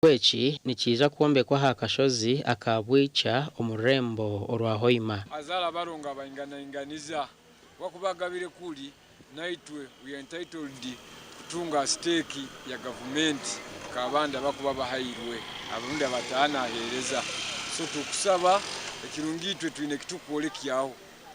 Kwechi ni kiza kwombekwa hakashozi akabwica omurembo orwa Hoima. Azala baronga bayingana wakubagabire kuli naitwe we entitled kutunga stake ya government kabanda bakuba bahayirwe abundi abatana ahereza so tukusaba ekirungitwe twine kitukwole kyaho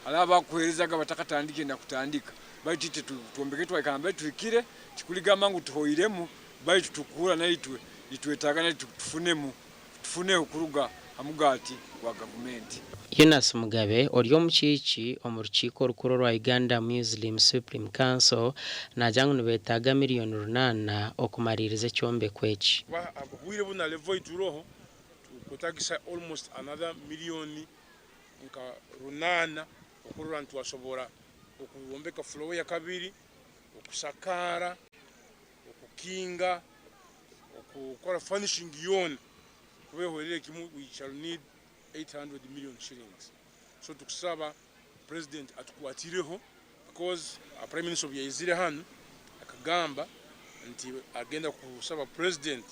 alaba kuherezaga batakatandike na kutandika bayitite tuombeke twakamba twikire kikuligama ngo tuhoiremu bayitu tukura naitwe itwetagana tufune okuruga amugati wa government. Yunas Mugabe oryo muchichi omurukiko rukuru rwa Uganda Muslim Supreme Council najangu nibetaga $8 okumaririza kyombe kwechi. Wire buna level ituroho kutagisa almost another $1 million okurura ntwashobora okuwombeka flow ya kabiri okusakara okukinga okukora furnishing yone kubeholere kimu we shall need 800 million shillings. So tukusaba president atukwatireho because a prime minister yazire hano akagamba nti agenda kusaba president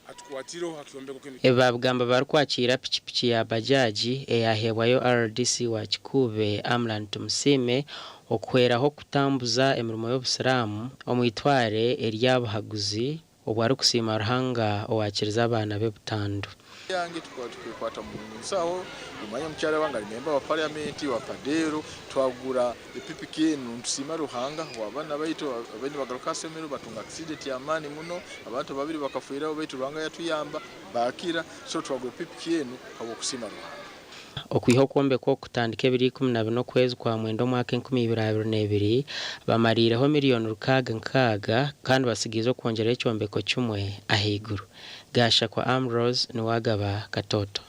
atukwatireho hakiombe kokene ebabgamba barkwakira pichipichi ya bajaji eyahebwayo RDC wa Kikube Amlan Tumusime okweraho kutambuza emirimo y'Abasiraamu omwitware eryabahaguzi obwari kusima ruhanga owakiriza abana be butandu yange tukwata mu nsaho umanya mkyala wanga member wa parliament wa Padero twagura PPK ntusima ruhanga wabana baito abandi bagaruka semero batunga accident ya mani muno abantu babiri bakafuira baito ruhanga yatuyamba bakira so twagura PPK kabo kusima ruhanga okwiho kwombekwa kutandika 2012 kwezi kwa mwendo mwaka 2022 bamarireho $600 kandi basigizo kwongera ekyombeko kimwe ahiguru gasha kwa Ambrose niwagaba katoto.